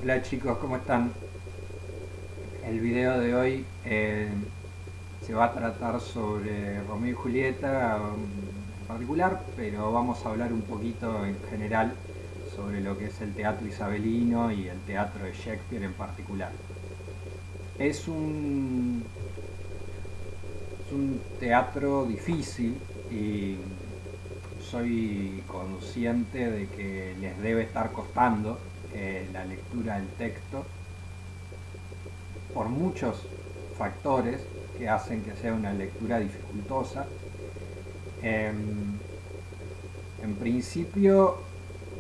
Hola chicos, ¿cómo están? El video de hoy se va a tratar sobre Romeo y Julieta en particular, pero vamos a hablar un poquito en general sobre lo que es el teatro isabelino y el teatro de Shakespeare en particular. Es un, es un teatro difícil y soy consciente de que les debe estar costando la lectura del texto por muchos factores que hacen que sea una lectura dificultosa. En principio,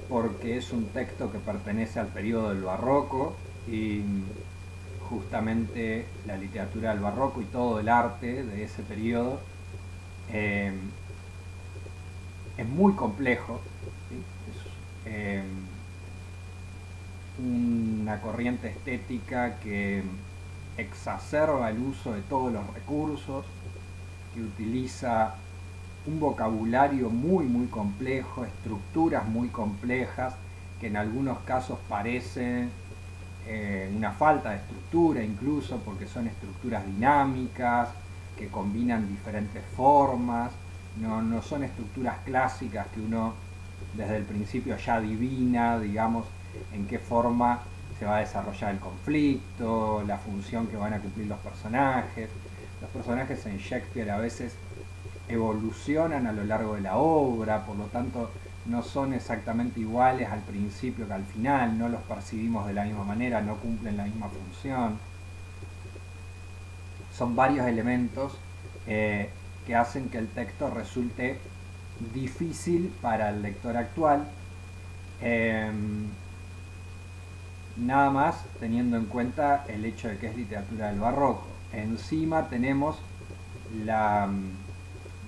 porque es un texto que pertenece al periodo del barroco y justamente la literatura del barroco y todo el arte de ese periodo eh, es muy complejo, ¿sí? Es una corriente estética que exacerba el uso de todos los recursos, que utiliza un vocabulario muy complejo, estructuras muy complejas, que en algunos casos parecen una falta de estructura incluso, porque son estructuras dinámicas, que combinan diferentes formas, no son estructuras clásicas que uno desde el principio ya adivina, digamos, en qué forma se va a desarrollar el conflicto, la función que van a cumplir los personajes. Los personajes en Shakespeare a veces evolucionan a lo largo de la obra, por lo tanto no son exactamente iguales al principio que al final, no los percibimos de la misma manera, no cumplen la misma función. Son varios elementos que hacen que el texto resulte difícil para el lector actual. Eh, Nada más teniendo en cuenta el hecho de que es literatura del barroco. Encima tenemos la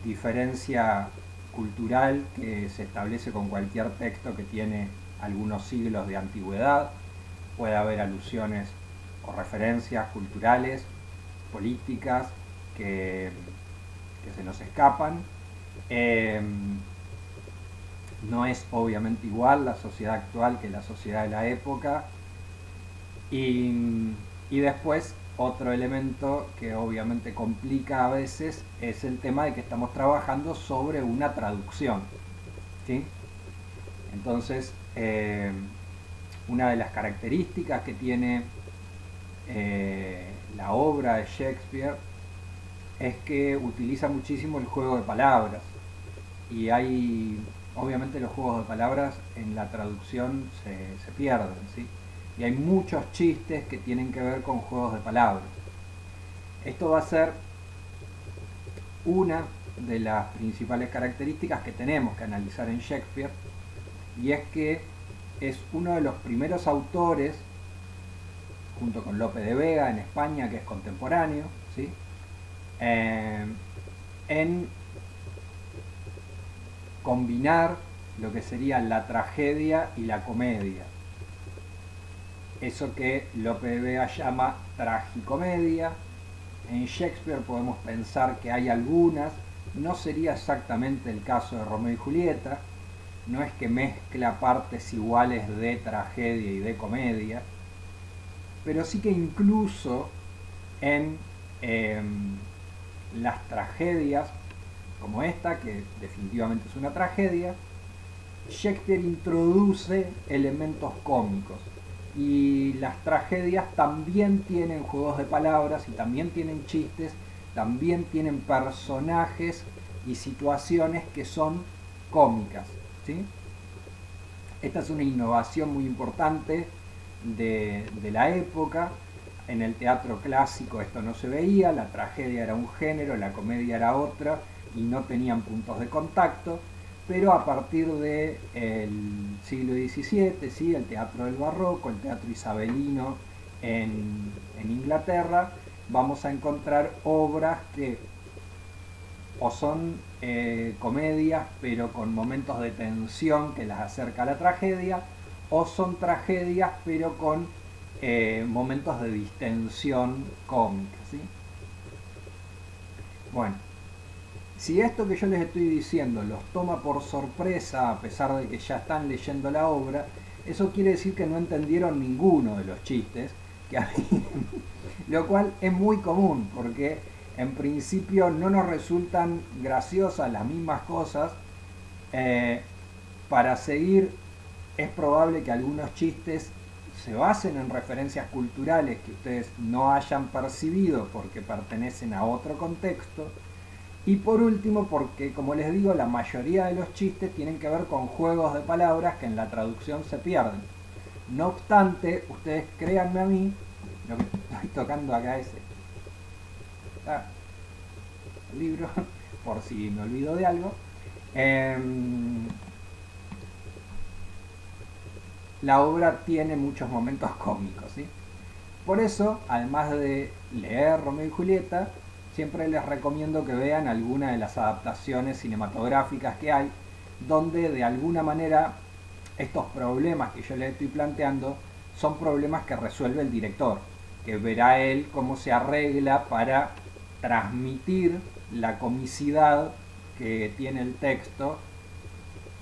diferencia cultural que se establece con cualquier texto que tiene algunos siglos de antigüedad. Puede haber alusiones o referencias culturales, políticas que, que se nos escapan. Eh, no es obviamente igual la sociedad actual que la sociedad de la época. Y después otro elemento que obviamente complica a veces es el tema de que estamos trabajando sobre una traducción. ¿Sí? Entonces, una de las características que tiene la obra de Shakespeare es que utiliza muchísimo el juego de palabras. Y hay, obviamente los juegos de palabras en la traducción se pierden, ¿sí? Y hay muchos chistes que tienen que ver con juegos de palabras. Esto va a ser una de las principales características que tenemos que analizar en Shakespeare, y es que es uno de los primeros autores, junto con Lope de Vega en España, que es contemporáneo, ¿sí? Eh, en combinar lo que sería la tragedia y la comedia. Eso que Lope de Vega llama tragicomedia. En Shakespeare podemos pensar que hay algunas, no sería exactamente el caso de Romeo y Julieta, no es que mezcla partes iguales de tragedia y de comedia, pero sí que incluso en eh, las tragedias como esta, que definitivamente es una tragedia, Shakespeare introduce elementos cómicos. Y las tragedias también tienen juegos de palabras y también tienen chistes, también tienen personajes y situaciones que son cómicas. ¿Sí? Esta es una innovación muy importante de la época. En el teatro clásico esto no se veía, la tragedia era un género, la comedia era otra y no tenían puntos de contacto, pero a partir del siglo XVII, ¿sí? El teatro del barroco, el teatro isabelino en Inglaterra, vamos a encontrar obras que o son comedias pero con momentos de tensión que las acerca a la tragedia, o son tragedias pero con momentos de distensión cómica. ¿Sí? Bueno, si esto que yo les estoy diciendo los toma por sorpresa a pesar de que ya están leyendo la obra, Eso quiere decir que no entendieron ninguno de los chistes que había, lo cual es muy común porque en principio no nos resultan graciosas las mismas cosas. eh, para seguir, es probable que algunos chistes se basen en referencias culturales que ustedes no hayan percibido porque pertenecen a otro contexto. Y por último, porque como les digo, la mayoría de los chistes tienen que ver con juegos de palabras que en la traducción se pierden. No obstante, ustedes créanme a mí, lo que estoy tocando acá es el libro, por si me olvido de algo. La obra tiene muchos momentos cómicos, ¿sí? Por eso, además de leer Romeo y Julieta, siempre les recomiendo que vean alguna de las adaptaciones cinematográficas que hay, donde de alguna manera estos problemas que yo les estoy planteando son problemas que resuelve el director, que verá él cómo se arregla para transmitir la comicidad que tiene el texto,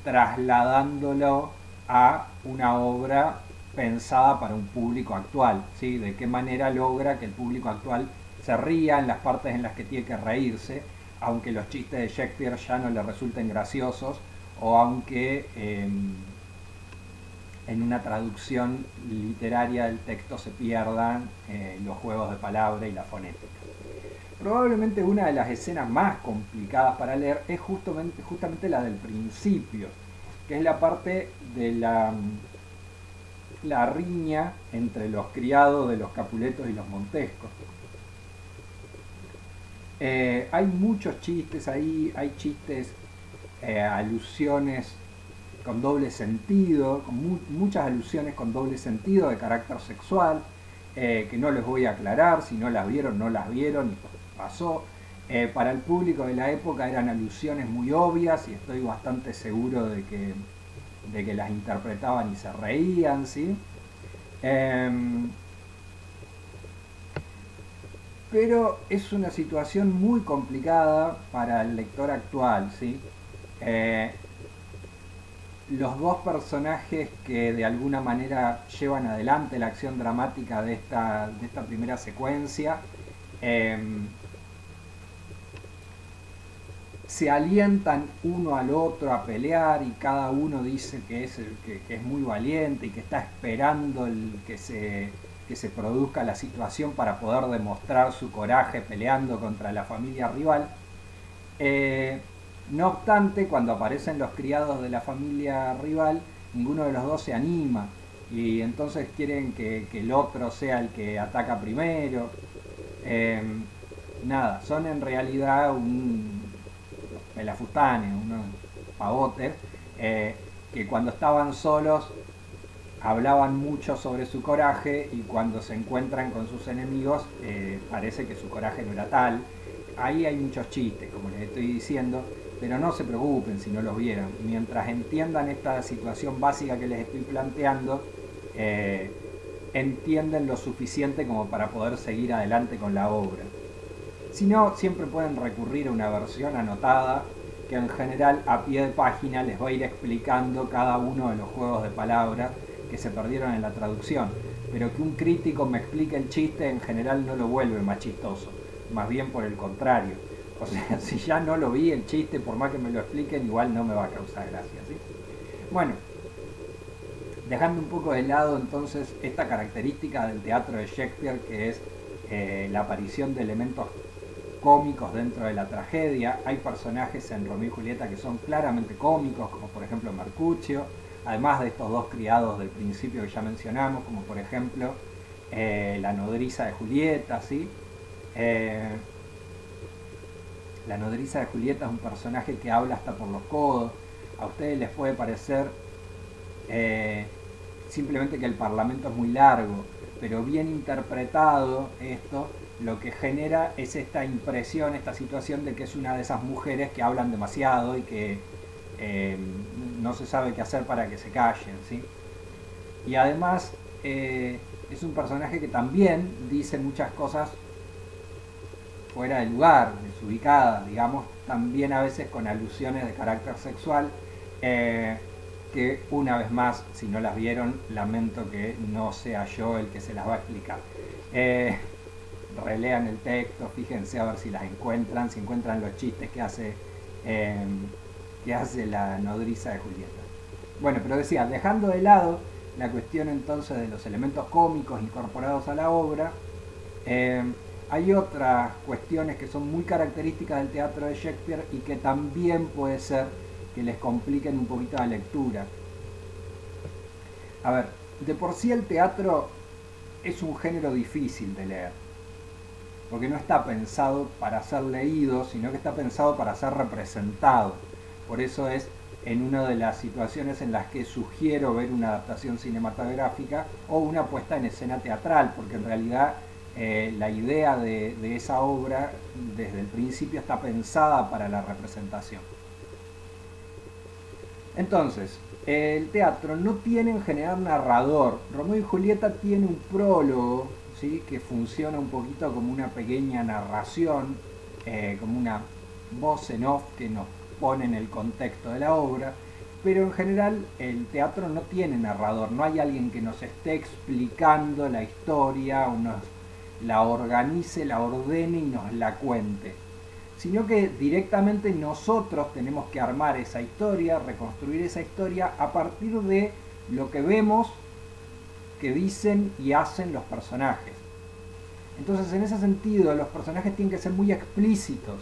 trasladándolo a una obra pensada para un público actual, ¿sí? De qué manera logra que el público actual se ría en las partes en las que tiene que reírse, aunque los chistes de Shakespeare ya no le resulten graciosos, o aunque en una traducción literaria del texto se pierdan los juegos de palabra y la fonética. Probablemente una de las escenas más complicadas para leer es justamente la del principio, que es la parte de la riña entre los criados de los Capuletos y los Montescos. Hay muchos chistes ahí, hay chistes, alusiones con doble sentido, con muchas alusiones con doble sentido de carácter sexual, que no les voy a aclarar, si no las vieron, no las vieron y pasó. Para el público de la época eran alusiones muy obvias y estoy bastante seguro de que las interpretaban y se reían, ¿sí? Pero es una situación muy complicada para el lector actual, ¿sí? Eh, los dos personajes que de alguna manera llevan adelante la acción dramática de esta primera secuencia eh, se alientan uno al otro a pelear y cada uno dice que es muy valiente y que está esperando que se produzca la situación para poder demostrar su coraje peleando contra la familia rival. No obstante, cuando aparecen los criados de la familia rival, ninguno de los dos se anima y entonces quieren que el otro sea el que ataca primero. Eh, Nada, son en realidad un pelafustanes, unos pavotes, que cuando estaban solos hablaban mucho sobre su coraje y cuando se encuentran con sus enemigos parece que su coraje no era tal. Ahí hay muchos chistes, como les estoy diciendo, pero no se preocupen si no los vieron. Mientras entiendan esta situación básica que les estoy planteando, entienden lo suficiente como para poder seguir adelante con la obra. Si no, siempre pueden recurrir a una versión anotada que en general a pie de página les va a ir explicando cada uno de los juegos de palabras que se perdieron en la traducción. Pero que un crítico me explique el chiste en general no lo vuelve más chistoso, más bien por el contrario. O sea, si ya no lo vi el chiste, por más que me lo expliquen, igual no me va a causar gracia, ¿sí? Bueno, dejando un poco de lado entonces esta característica del teatro de Shakespeare, que es la aparición de elementos cómicos dentro de la tragedia. Hay personajes en Romeo y Julieta que son claramente cómicos, como por ejemplo Mercutio, además de estos dos criados del principio que ya mencionamos, como por ejemplo la nodriza de Julieta, ¿sí? La nodriza de Julieta es un personaje que habla hasta por los codos. A ustedes les puede parecer simplemente que el parlamento es muy largo, pero bien interpretado esto lo que genera es esta impresión, esta situación de que es una de esas mujeres que hablan demasiado y que no se sabe qué hacer para que se callen, ¿sí? Y además es un personaje que también dice muchas cosas fuera de lugar, desubicadas, digamos, también a veces con alusiones de carácter sexual. que una vez más, si no las vieron, lamento que no sea yo el que se las va a explicar. Relean el texto, fíjense a ver si las encuentran, si encuentran los chistes eh, que hace la nodriza de Julieta. Bueno, pero decía, dejando de lado la cuestión entonces de los elementos cómicos incorporados a la obra, hay otras cuestiones que son muy características del teatro de Shakespeare y que también puede ser que les compliquen un poquito la lectura. A ver, de por sí el teatro es un género difícil de leer, porque no está pensado para ser leído, sino que está pensado para ser representado. Por eso es en una de las situaciones en las que sugiero ver una adaptación cinematográfica o una puesta en escena teatral, porque en realidad la idea de esa obra desde el principio está pensada para la representación. Entonces, el teatro no tiene en general narrador. Romeo y Julieta tiene un prólogo, ¿sí?, que funciona un poquito como una pequeña narración, como una voz en off que nos pone en el contexto de la obra, pero en general el teatro no tiene narrador, no hay alguien que nos esté explicando la historia o nos la organice, la ordene y nos la cuente, sino que directamente nosotros tenemos que armar esa historia, reconstruir esa historia a partir de lo que vemos que dicen y hacen los personajes. Entonces, en ese sentido, los personajes tienen que ser muy explícitos,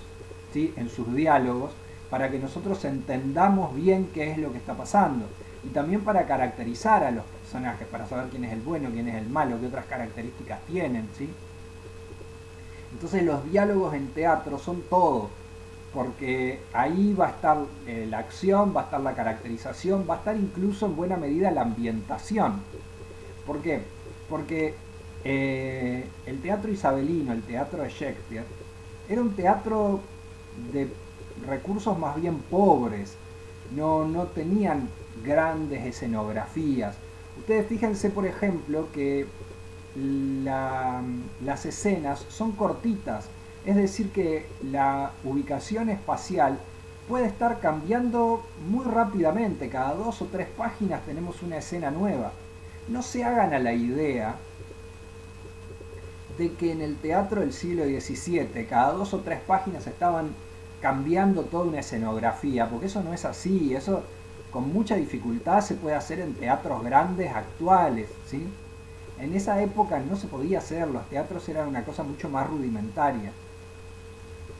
¿sí?, en sus diálogos, para que nosotros entendamos bien qué es lo que está pasando. Y también para caracterizar a los personajes, para saber quién es el bueno, quién es el malo, qué otras características tienen, ¿sí? Entonces los diálogos en teatro son todo, porque ahí va a estar la acción, va a estar la caracterización, va a estar incluso en buena medida la ambientación. ¿Por qué? Porque el teatro isabelino, el teatro de Shakespeare, era un teatro de recursos más bien pobres, no tenían grandes escenografías. Ustedes fíjense, por ejemplo, que las escenas son cortitas, es decir que la ubicación espacial puede estar cambiando muy rápidamente, cada 2 o 3 páginas tenemos una escena nueva. No se hagan a la idea de que en el teatro del siglo XVII cada 2 o 3 páginas estaban cambiando toda una escenografía, porque eso no es así, eso con mucha dificultad se puede hacer en teatros grandes actuales, ¿sí? En esa época no se podía hacer, los teatros eran una cosa mucho más rudimentaria.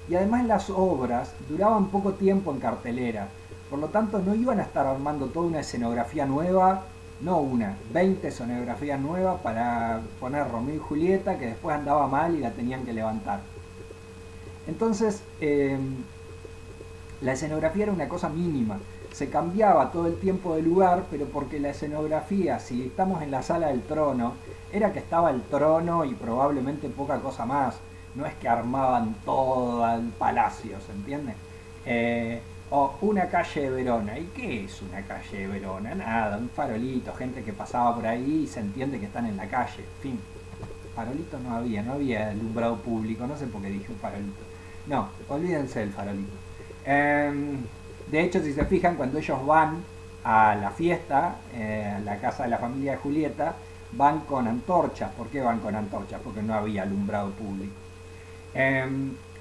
Y además las obras duraban poco tiempo en cartelera, por lo tanto no iban a estar armando toda una escenografía nueva, no una, 20 escenografías nuevas para poner Romeo y Julieta que después andaba mal y la tenían que levantar. Entonces, la escenografía era una cosa mínima, se cambiaba todo el tiempo de lugar, pero porque la escenografía, si estamos en la sala del trono, era que estaba el trono y probablemente poca cosa más, no es que armaban todo el palacio, ¿se entiende? O una calle de Verona, ¿y qué es una calle de Verona? Nada, un farolito, gente que pasaba por ahí y se entiende que están en la calle, en fin. Farolitos no había alumbrado público, no sé por qué dije un farolito. No, olvídense del farolito. De hecho, si se fijan, cuando ellos van a la fiesta, a la casa de la familia de Julieta, van con antorchas. ¿Por qué van con antorchas? Porque no había alumbrado público.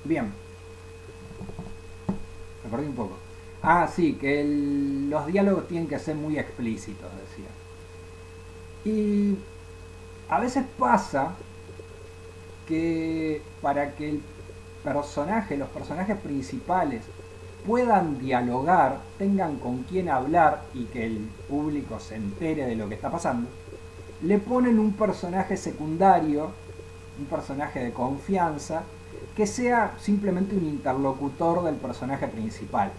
Bien. Me perdí un poco. Ah, sí, que los diálogos tienen que ser muy explícitos, decía. Y a veces pasa que para que los personajes principales puedan dialogar, tengan con quién hablar y que el público se entere de lo que está pasando, le ponen un personaje secundario, un personaje de confianza, que sea simplemente un interlocutor del personaje principal.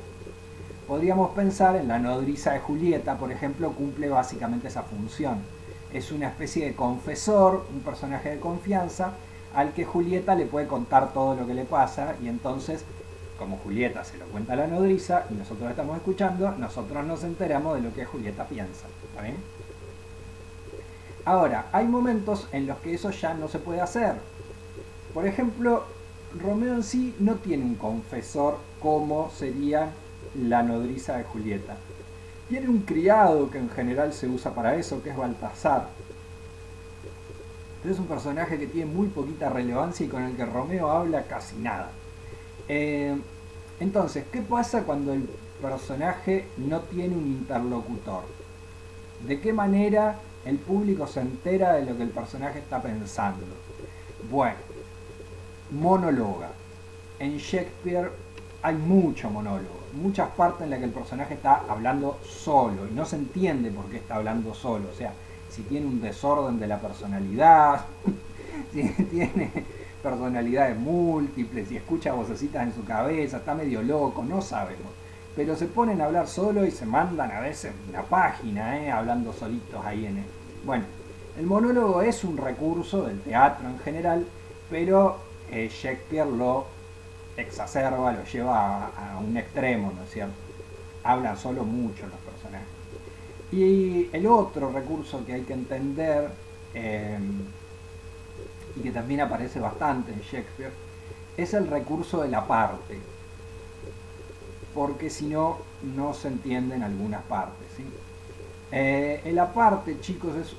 Podríamos pensar en la nodriza de Julieta, por ejemplo, cumple básicamente esa función. Es una especie de confesor, un personaje de confianza, al que Julieta le puede contar todo lo que le pasa y entonces, como Julieta se lo cuenta a la nodriza y nosotros estamos escuchando, nosotros nos enteramos de lo que Julieta piensa. ¿Está bien? Ahora, hay momentos en los que eso ya no se puede hacer. Por ejemplo, Romeo en sí no tiene un confesor como sería la nodriza de Julieta. Tiene un criado que en general se usa para eso, que es Baltasar. Pero es un personaje que tiene muy poquita relevancia y con el que Romeo habla casi nada. Eh, entonces, ¿qué pasa cuando el personaje no tiene un interlocutor? ¿De qué manera el público se entera de lo que el personaje está pensando? Bueno, monóloga. En Shakespeare hay mucho monólogo, muchas partes en las que el personaje está hablando solo y no se entiende por qué está hablando solo. O sea, si tiene un desorden de la personalidad, si tiene personalidades múltiples, si escucha vocecitas en su cabeza, está medio loco, no sabemos. Pero se ponen a hablar solo y se mandan a veces una página, hablando solitos ahí en él. Bueno, el monólogo es un recurso del teatro en general, pero Shakespeare lo exacerba, lo lleva a un extremo, ¿no es cierto? Hablan solo mucho los personajes. Y el otro recurso que hay que entender, y que también aparece bastante en Shakespeare, es el recurso de la parte, porque si no, no se entienden algunas partes, ¿sí? El aparte, chicos, es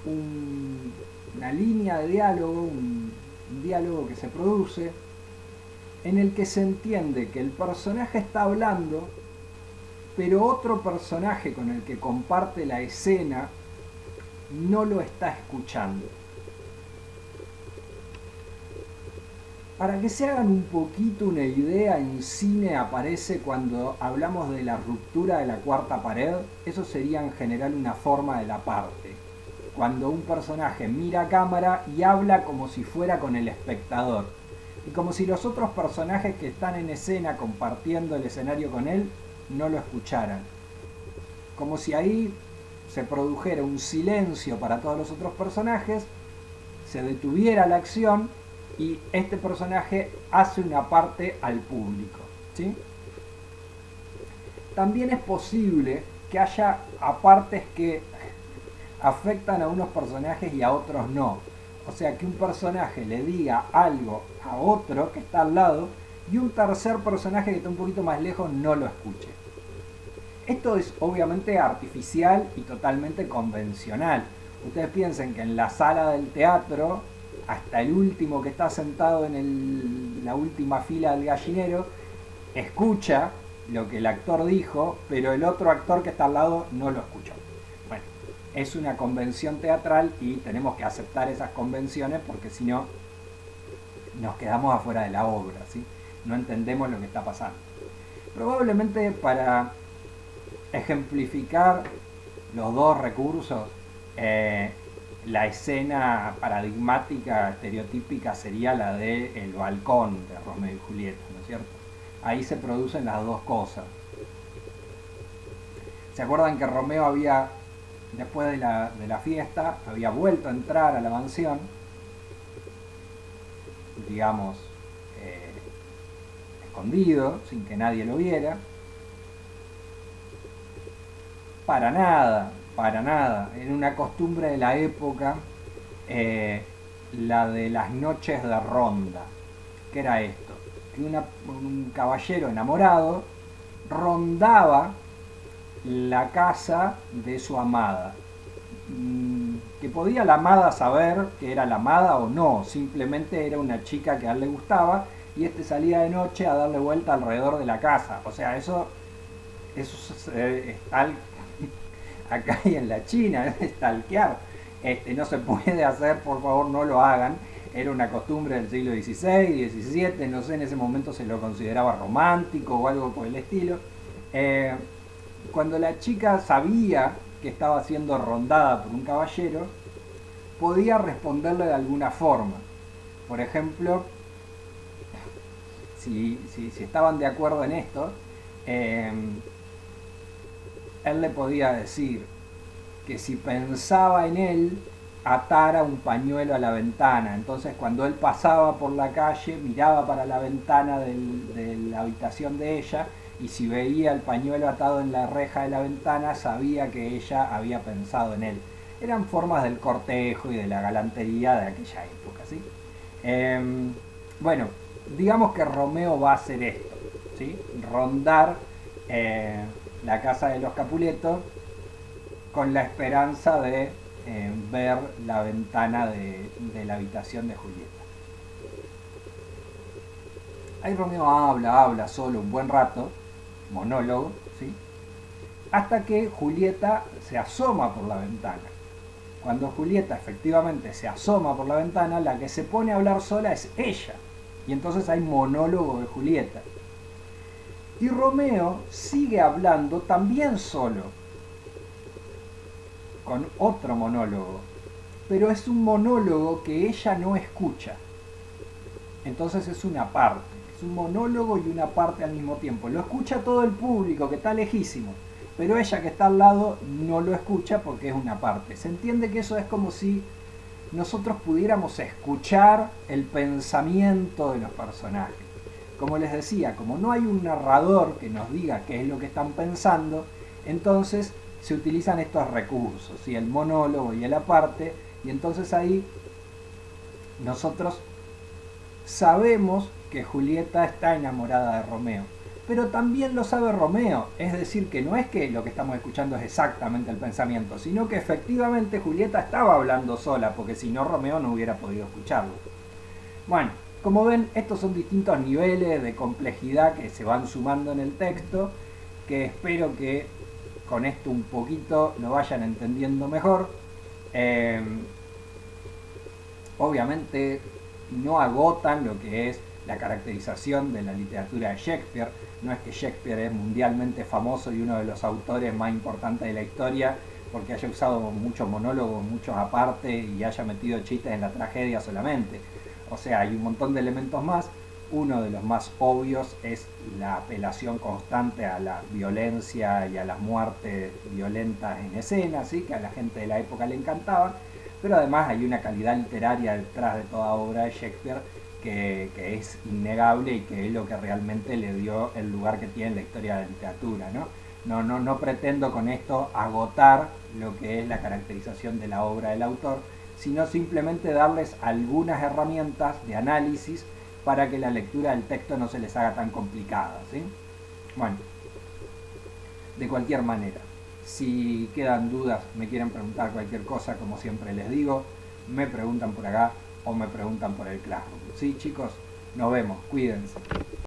una línea de diálogo, un diálogo que se produce en el que se entiende que el personaje está hablando, pero otro personaje con el que comparte la escena no lo está escuchando. Para que se hagan un poquito una idea, en cine aparece cuando hablamos de la ruptura de la cuarta pared, eso sería en general una forma de la parte. Cuando un personaje mira a cámara y habla como si fuera con el espectador. Y como si los otros personajes que están en escena compartiendo el escenario con él no lo escucharan. Como si ahí se produjera un silencio para todos los otros personajes, se detuviera la acción y este personaje hace una parte al público, ¿sí? También es posible que haya apartes que afectan a unos personajes y a otros no. O sea, que un personaje le diga algo a otro que está al lado y un tercer personaje que está un poquito más lejos no lo escuche. Esto es obviamente artificial y totalmente convencional. Ustedes piensen que en la sala del teatro, hasta el último que está sentado en la última fila del gallinero, escucha lo que el actor dijo, pero el otro actor que está al lado no lo escuchó. Bueno, es una convención teatral y tenemos que aceptar esas convenciones porque si no, nos quedamos afuera de la obra, ¿sí? No entendemos lo que está pasando. Probablemente para ejemplificar los dos recursos, la escena paradigmática, estereotípica, sería la del balcón de Romeo y Julieta, ¿no es cierto? Ahí se producen las dos cosas. ¿Se acuerdan que Romeo había, después de la fiesta, había vuelto a entrar a la mansión, digamos, escondido, sin que nadie lo viera? Para nada, para nada. Era una costumbre de la época, la de las noches de ronda. ¿Qué era esto? Que un caballero enamorado rondaba la casa de su amada. Que podía la amada saber que era la amada o no, simplemente era una chica que a él le gustaba y este salía de noche a darle vuelta alrededor de la casa. O sea, eso es tal acá y en la China, es stalkear. No se puede hacer, por favor no lo hagan. Era una costumbre del siglo XVI, XVII, no sé, en ese momento se lo consideraba romántico o algo por el estilo. Cuando la chica sabía que estaba siendo rondada por un caballero, podía responderle de alguna forma. Por ejemplo, si estaban de acuerdo en esto, él le podía decir que si pensaba en él, atara un pañuelo a la ventana. Entonces cuando él pasaba por la calle, miraba para la ventana de la habitación de ella y si veía el pañuelo atado en la reja de la ventana, sabía que ella había pensado en él. Eran formas del cortejo y de la galantería de aquella época, ¿sí? Bueno, digamos que Romeo va a hacer esto, ¿sí? Rondar la casa de los Capuleto con la esperanza de ver la ventana de la habitación de Julieta. Ahí Romeo habla solo un buen rato, monólogo, ¿sí? Hasta que Julieta se asoma por la ventana. Cuando Julieta efectivamente se asoma por la ventana, la que se pone a hablar sola es ella. Y entonces hay monólogo de Julieta. Y Romeo sigue hablando también solo, con otro monólogo. Pero es un monólogo que ella no escucha. Entonces es una parte. Es un monólogo y una parte al mismo tiempo. Lo escucha todo el público, que está lejísimo. Pero ella que está al lado no lo escucha porque es una parte. Se entiende que eso es como si nosotros pudiéramos escuchar el pensamiento de los personajes. Como les decía, como no hay un narrador que nos diga qué es lo que están pensando, entonces se utilizan estos recursos, ¿sí? El monólogo y el aparte, y entonces ahí nosotros sabemos que Julieta está enamorada de Romeo, pero también lo sabe Romeo, es decir, que no es que lo que estamos escuchando es exactamente el pensamiento, sino que efectivamente Julieta estaba hablando sola, porque si no Romeo no hubiera podido escucharlo. Bueno, como ven, estos son distintos niveles de complejidad que se van sumando en el texto, que espero que con esto un poquito lo vayan entendiendo mejor. Obviamente no agotan lo que es la caracterización de la literatura de Shakespeare. No es que Shakespeare es mundialmente famoso y uno de los autores más importantes de la historia porque haya usado muchos monólogos, muchos aparte y haya metido chistes en la tragedia solamente. O sea, hay un montón de elementos más. Uno de los más obvios es la apelación constante a la violencia y a las muertes violentas en escena, ¿sí? Que a la gente de la época le encantaban, pero además hay una calidad literaria detrás de toda obra de Shakespeare que es innegable y que es lo que realmente le dio el lugar que tiene en la historia de la literatura, ¿no? No pretendo con esto agotar lo que es la caracterización de la obra del autor, sino simplemente darles algunas herramientas de análisis para que la lectura del texto no se les haga tan complicada, ¿sí? Bueno, de cualquier manera, si quedan dudas, me quieren preguntar cualquier cosa, como siempre les digo, me preguntan por acá o me preguntan por el Classroom. ¿Sí, chicos? Nos vemos, cuídense.